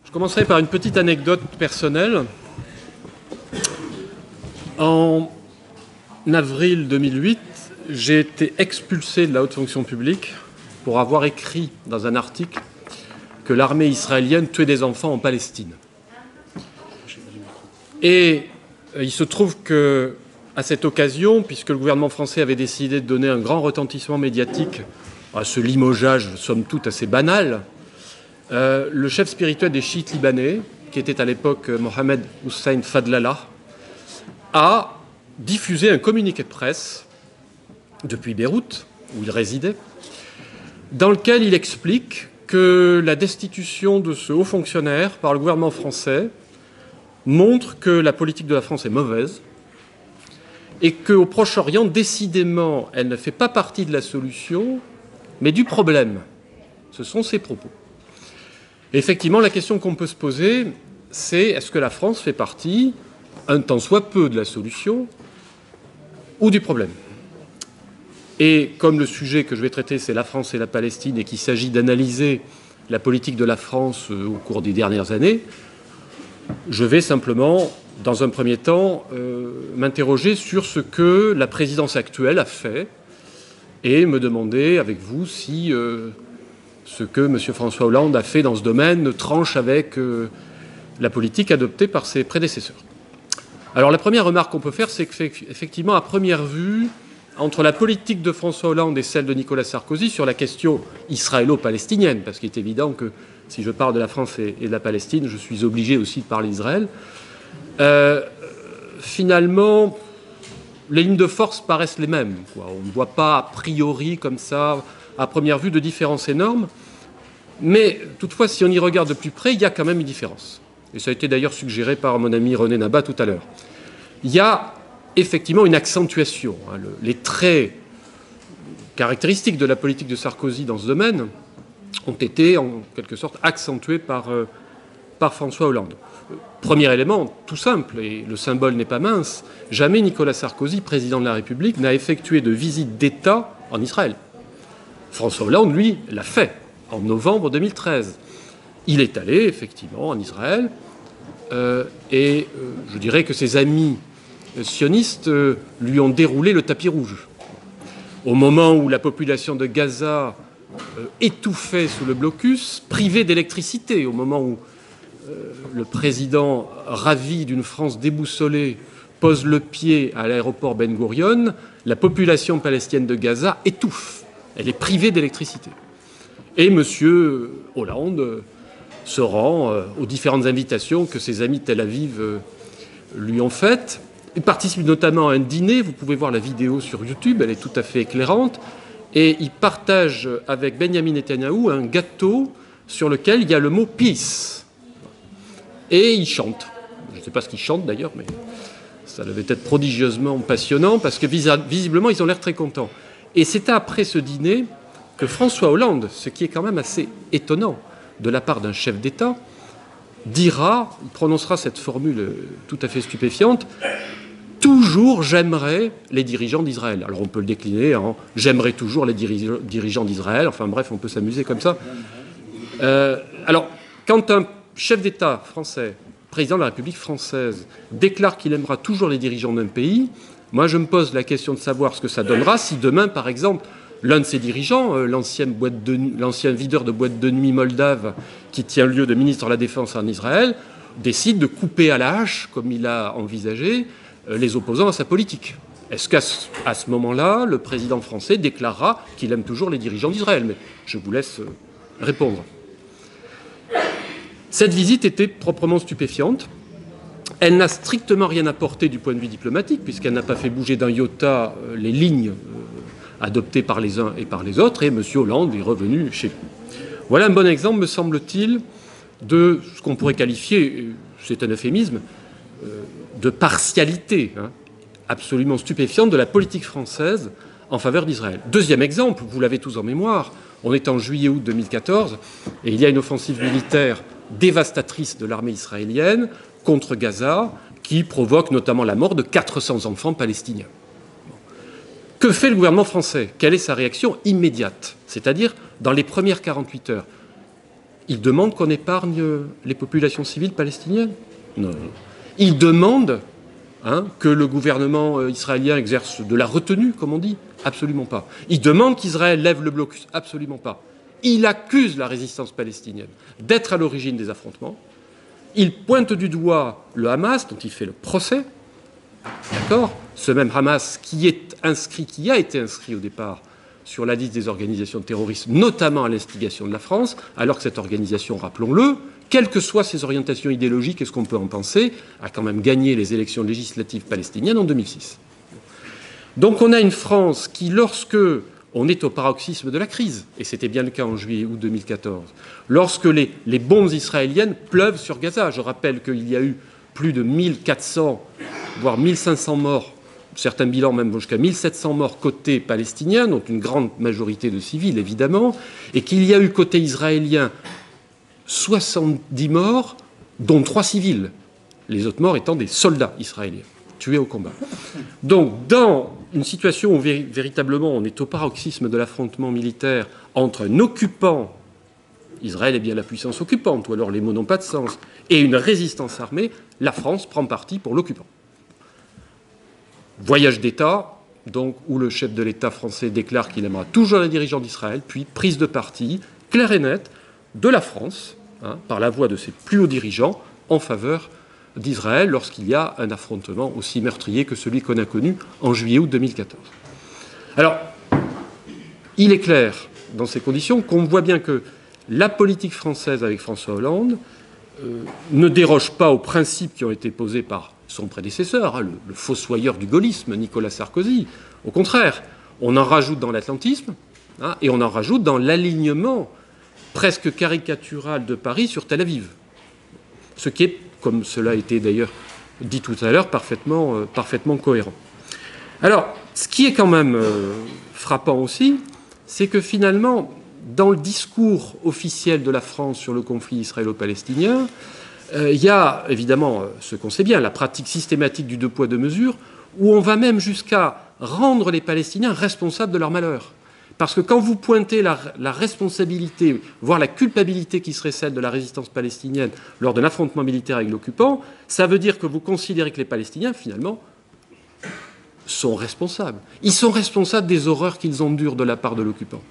Je commencerai par une petite anecdote personnelle. En avril 2008, j'ai été expulsé de la haute fonction publique pour avoir écrit dans un article que l'armée israélienne tuait des enfants en Palestine. Et il se trouve que, à cette occasion, puisque le gouvernement français avait décidé de donner un grand retentissement médiatique à ce limogeage, somme toute, assez banal, le chef spirituel des chiites libanais, qui était à l'époque Mohamed Hussein Fadlallah, a diffusé un communiqué de presse depuis Beyrouth, où il résidait, dans lequel il explique que la destitution de ce haut fonctionnaire par le gouvernement français montre que la politique de la France est mauvaise et qu'au Proche-Orient, décidément, elle ne fait pas partie de la solution, mais du problème. Ce sont ses propos. Et effectivement, la question qu'on peut se poser, c'est est-ce que la France fait partie, un tant soit peu, de la solution ou du problème? Et comme le sujet que je vais traiter, c'est la France et la Palestine, et qu'il s'agit d'analyser la politique de la France au cours des dernières années, je vais simplement, dans un premier temps, m'interroger sur ce que la présidence actuelle a fait et me demander avec vous si ce que M. François Hollande a fait dans ce domaine tranche avec la politique adoptée par ses prédécesseurs. Alors la première remarque qu'on peut faire, c'est qu'effectivement, à première vue, entre la politique de François Hollande et celle de Nicolas Sarkozy sur la question israélo-palestinienne, parce qu'il est évident que si je parle de la France et de la Palestine, je suis obligé aussi de parler d'Israël, finalement, les lignes de force paraissent les mêmes, quoi. On ne voit pas a priori, comme ça, à première vue, de différence énorme. Mais toutefois, si on y regarde de plus près, il y a quand même une différence. Et ça a été d'ailleurs suggéré par mon ami René Nabat tout à l'heure. Il y a effectivement une accentuation. Les traits caractéristiques de la politique de Sarkozy dans ce domaine ont été, en quelque sorte, accentués par François Hollande. Premier élément, tout simple, et le symbole n'est pas mince, jamais Nicolas Sarkozy, président de la République, n'a effectué de visite d'État en Israël. François Hollande, lui, l'a fait en novembre 2013. Il est allé, effectivement, en Israël, et je dirais que ses amis sionistes lui ont déroulé le tapis rouge. Au moment où la population de Gaza étouffait sous le blocus, privée d'électricité, au moment où le président, ravi d'une France déboussolée, pose le pied à l'aéroport Ben Gurion, la population palestinienne de Gaza étouffe. Elle est privée d'électricité. Et M. Hollande se rend aux différentes invitations que ses amis de Tel Aviv lui ont faites. Il participe notamment à un dîner, vous pouvez voir la vidéo sur YouTube, elle est tout à fait éclairante, et il partage avec Benjamin Netanyahou un gâteau sur lequel il y a le mot « peace ». Et il chante. Je ne sais pas ce qu'il chante d'ailleurs, mais ça devait être prodigieusement passionnant, parce que visiblement ils ont l'air très contents. Et c'est après ce dîner que François Hollande, ce qui est quand même assez étonnant de la part d'un chef d'État, dira, il prononcera cette formule tout à fait stupéfiante, « Toujours j'aimerais les dirigeants d'Israël ». Alors on peut le décliner en « J'aimerais toujours les dirigeants d'Israël ». Enfin bref, on peut s'amuser comme ça. Alors, quand un chef d'État français, président de la République française, déclare qu'il aimera toujours les dirigeants d'un pays, moi je me pose la question de savoir ce que ça donnera si demain, par exemple, l'un de ses dirigeants, l'ancien videur de boîte de nuit moldave qui tient lieu de ministre de la Défense en Israël, décide de couper à la hache, comme il a envisagé, les opposants à sa politique. Est-ce qu'à ce moment-là, le président français déclarera qu'il aime toujours les dirigeants d'Israël? Mais je vous laisse répondre. Cette visite était proprement stupéfiante. Elle n'a strictement rien apporté du point de vue diplomatique, puisqu'elle n'a pas fait bouger d'un iota les lignes adoptées par les uns et par les autres, et M. Hollande est revenu chez lui. Voilà un bon exemple, me semble-t-il, de ce qu'on pourrait qualifier, c'est un euphémisme, de partialité absolument stupéfiante de la politique française en faveur d'Israël. Deuxième exemple, vous l'avez tous en mémoire, on est en juillet-août 2014, et il y a une offensive militaire dévastatrice de l'armée israélienne contre Gaza, qui provoque notamment la mort de 400 enfants palestiniens. Que fait le gouvernement français? Quelle est sa réaction immédiate? C'est-à-dire dans les premières 48 heures. Ils demandent qu'on épargne les populations civiles palestiniennes? Non. Ils demandent que le gouvernement israélien exerce de la retenue, comme on dit? Absolument pas. Ils demandent qu'Israël lève le blocus? Absolument pas. Il accuse la résistance palestinienne d'être à l'origine des affrontements. Il pointe du doigt le Hamas, dont il fait le procès. D'accord? Ce même Hamas qui a été inscrit au départ sur la liste des organisations terroristes, notamment à l'instigation de la France, alors que cette organisation, rappelons-le, quelles que soient ses orientations idéologiques et ce qu'on peut en penser, a quand même gagné les élections législatives palestiniennes en 2006. Donc on a une France qui, lorsque on est au paroxysme de la crise, et c'était bien le cas en juillet-août 2014, lorsque les bombes israéliennes pleuvent sur Gaza, je rappelle qu'il y a eu plus de 1400, voire 1500 morts, certains bilans même vont jusqu'à 1700 morts côté palestinien, dont une grande majorité de civils évidemment, et qu'il y a eu côté israélien 70 morts, dont 3 civils, les autres morts étant des soldats israéliens tués au combat. Donc, dans une situation où véritablement on est au paroxysme de l'affrontement militaire entre un occupant, Israël est bien la puissance occupante, ou alors les mots n'ont pas de sens, et une résistance armée, la France prend parti pour l'occupant. Voyage d'État, donc, où le chef de l'État français déclare qu'il aimera toujours les dirigeants d'Israël, puis prise de parti claire et nette de la France, par la voix de ses plus hauts dirigeants, en faveur d'Israël lorsqu'il y a un affrontement aussi meurtrier que celui qu'on a connu en juillet-août 2014. Alors, il est clair, dans ces conditions, qu'on voit bien que la politique française avec François Hollande ne déroge pas aux principes qui ont été posés par son prédécesseur, le fossoyeur du gaullisme, Nicolas Sarkozy. Au contraire, on en rajoute dans l'atlantisme et on en rajoute dans l'alignement presque caricatural de Paris sur Tel Aviv. Ce qui est, comme cela a été d'ailleurs dit tout à l'heure, parfaitement cohérent. Alors, ce qui est quand même frappant aussi, c'est que finalement, dans le discours officiel de la France sur le conflit israélo-palestinien, il y a évidemment ce qu'on sait bien, la pratique systématique du deux poids deux mesures, où on va même jusqu'à rendre les Palestiniens responsables de leur malheur. Parce que quand vous pointez la responsabilité, voire la culpabilité qui serait celle de la résistance palestinienne lors d'un affrontement militaire avec l'occupant, ça veut dire que vous considérez que les Palestiniens, finalement, sont responsables. Ils sont responsables des horreurs qu'ils endurent de la part de l'occupant.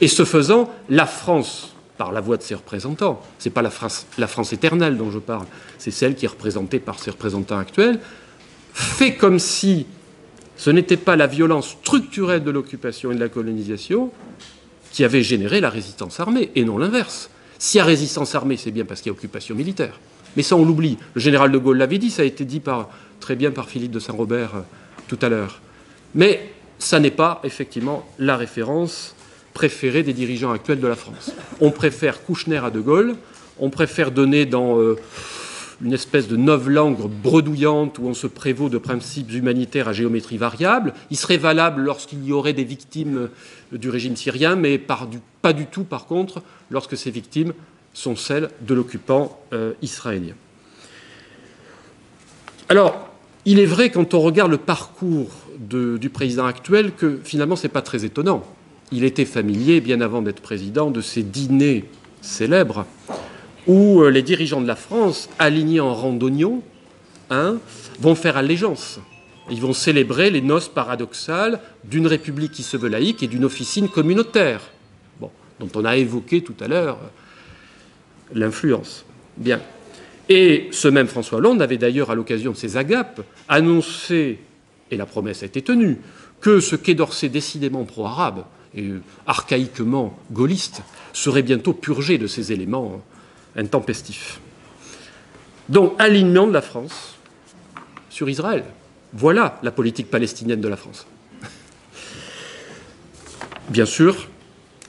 Et ce faisant, la France, par la voix de ses représentants, ce n'est pas la France éternelle dont je parle, c'est celle qui est représentée par ses représentants actuels, fait comme si ce n'était pas la violence structurelle de l'occupation et de la colonisation qui avait généré la résistance armée, et non l'inverse. S'il y a résistance armée, c'est bien parce qu'il y a occupation militaire. Mais ça, on l'oublie. Le général de Gaulle l'avait dit, ça a été dit très bien par Philippe de Saint-Robert tout à l'heure. Mais ça n'est pas, effectivement, la référence préférée des dirigeants actuels de la France. On préfère Kouchner à de Gaulle, on préfère donner dans une espèce de novlangue bredouillante où on se prévaut de principes humanitaires à géométrie variable. Il serait valable lorsqu'il y aurait des victimes du régime syrien, mais pas du tout, par contre, lorsque ces victimes sont celles de l'occupant israélien. Alors, il est vrai, quand on regarde le parcours du président actuel, que finalement, ce n'est pas très étonnant. Il était familier, bien avant d'être président, de ces dîners célèbres où les dirigeants de la France, alignés en rang d'oignons, vont faire allégeance. Ils vont célébrer les noces paradoxales d'une république qui se veut laïque et d'une officine communautaire, dont on a évoqué tout à l'heure l'influence. Bien. Et ce même François Hollande avait d'ailleurs, à l'occasion de ses agapes, annoncé, et la promesse a été tenue, que ce Quai d'Orsay décidément pro-arabe et archaïquement gaulliste serait bientôt purgé de ces éléments intempestifs. Donc, alignement de la France sur Israël. Voilà la politique palestinienne de la France. Bien sûr,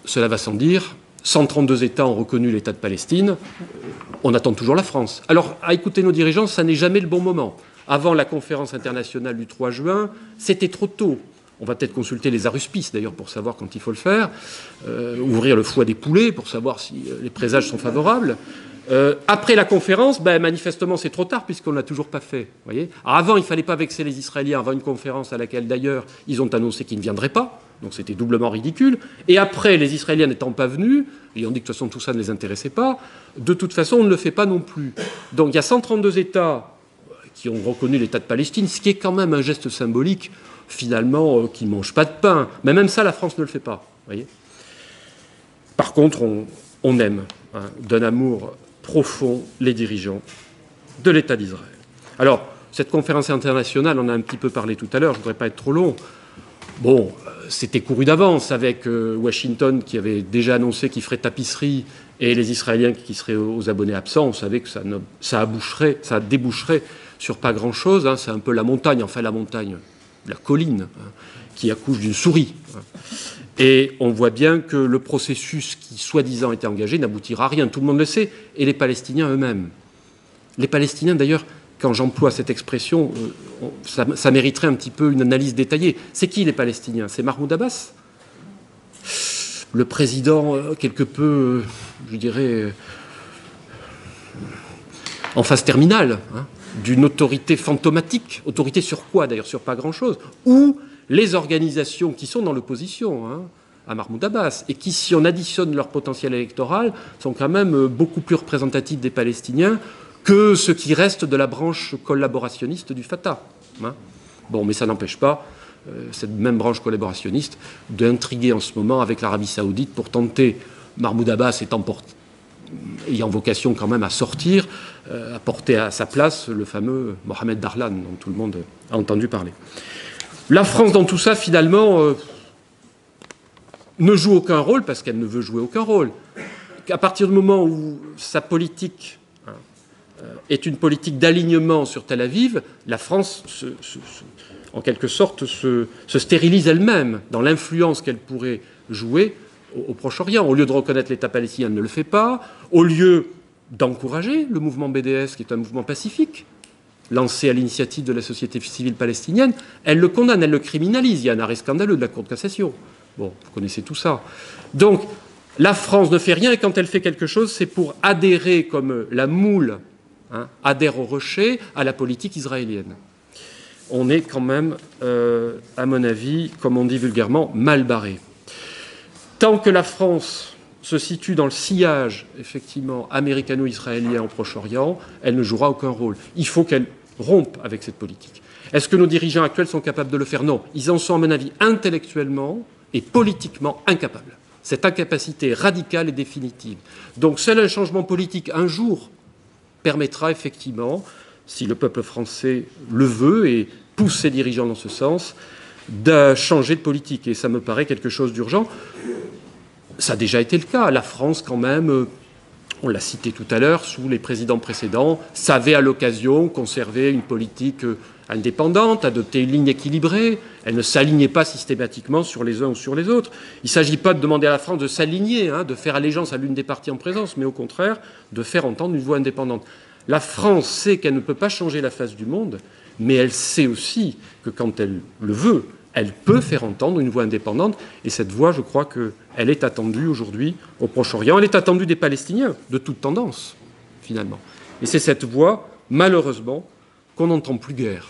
cela va sans dire, 132 États ont reconnu l'État de Palestine, on attend toujours la France. Alors, à écouter nos dirigeants, ça n'est jamais le bon moment. Avant la conférence internationale du 3 juin, c'était trop tôt. On va peut-être consulter les aruspices, d'ailleurs, pour savoir quand il faut le faire, ouvrir le foie des poulets pour savoir si les présages sont favorables. Après la conférence, manifestement, c'est trop tard puisqu'on ne l'a toujours pas fait. Voyez. Alors avant, il ne fallait pas vexer les Israéliens avant une conférence à laquelle, d'ailleurs, ils ont annoncé qu'ils ne viendraient pas. Donc c'était doublement ridicule. Et après, les Israéliens n'étant pas venus, et on dit que de toute façon tout ça ne les intéressait pas, de toute façon, on ne le fait pas non plus. Donc il y a 132 États qui ont reconnu l'État de Palestine, ce qui est quand même un geste symbolique, finalement, qui ne mange pas de pain. Mais même ça, la France ne le fait pas. Voyez. Par contre, on aime, d'un amour profond, les dirigeants de l'État d'Israël. Alors, cette conférence internationale, on a un petit peu parlé tout à l'heure, je ne voudrais pas être trop long. Bon, c'était couru d'avance avec Washington qui avait déjà annoncé qu'il ferait tapisserie et les Israéliens qui seraient aux abonnés absents. On savait que ça déboucherait sur pas grand-chose. Hein. C'est un peu la montagne, la colline, qui accouche d'une souris. Et on voit bien que le processus qui, soi-disant, était engagé n'aboutira à rien. Tout le monde le sait, et les Palestiniens eux-mêmes. Les Palestiniens, d'ailleurs, quand j'emploie cette expression, ça mériterait un petit peu une analyse détaillée. C'est qui les Palestiniens? C'est Mahmoud Abbas, le président quelque peu, je dirais, en phase terminale, d'une autorité fantomatique. Autorité sur quoi, d'ailleurs? Sur pas grand-chose. Ou les organisations qui sont dans l'opposition à Mahmoud Abbas et qui, si on additionne leur potentiel électoral, sont quand même beaucoup plus représentatifs des Palestiniens que ce qui reste de la branche collaborationniste du Fatah. Bon, mais ça n'empêche pas cette même branche collaborationniste d'intriguer en ce moment avec l'Arabie Saoudite pour tenter, Mahmoud Abbas ayant vocation quand même à sortir, à porter à sa place le fameux Mohamed Darlan, dont tout le monde a entendu parler. La France, dans tout ça, finalement, ne joue aucun rôle parce qu'elle ne veut jouer aucun rôle. À partir du moment où sa politique est une politique d'alignement sur Tel Aviv, la France, en quelque sorte, se stérilise elle-même dans l'influence qu'elle pourrait jouer au Proche-Orient. Au lieu de reconnaître l'État palestinien, elle ne le fait pas. Au lieu d'encourager le mouvement BDS, qui est un mouvement pacifique, lancé à l'initiative de la société civile palestinienne, elle le condamne, elle le criminalise. Il y a un arrêt scandaleux de la Cour de cassation. Bon, vous connaissez tout ça. Donc, la France ne fait rien, et quand elle fait quelque chose, c'est pour adhérer, comme la moule adhère au rocher, à la politique israélienne. On est quand même, à mon avis, comme on dit vulgairement, mal barré. Tant que la France se situe dans le sillage, effectivement, américano-israélien au Proche-Orient, elle ne jouera aucun rôle. Il faut qu'elle rompe avec cette politique. Est-ce que nos dirigeants actuels sont capables de le faire? Non. Ils en sont, à mon avis, intellectuellement et politiquement incapables. Cette incapacité radicale et définitive. Donc seul un changement politique un jour permettra effectivement, si le peuple français le veut et pousse ses dirigeants dans ce sens, de changer de politique. Et ça me paraît quelque chose d'urgent. Ça a déjà été le cas. La France, quand même, on l'a cité tout à l'heure, sous les présidents précédents, savait à l'occasion conserver une politique indépendante, adopter une ligne équilibrée. Elle ne s'alignait pas systématiquement sur les uns ou sur les autres. Il ne s'agit pas de demander à la France de s'aligner, de faire allégeance à l'une des parties en présence, mais au contraire, de faire entendre une voix indépendante. La France sait qu'elle ne peut pas changer la face du monde, mais elle sait aussi que quand elle le veut, elle peut faire entendre une voix indépendante. Et cette voix, je crois qu'elle est attendue aujourd'hui au Proche-Orient. Elle est attendue des Palestiniens, de toute tendance, finalement. Et c'est cette voix, malheureusement, qu'on n'entend plus guère.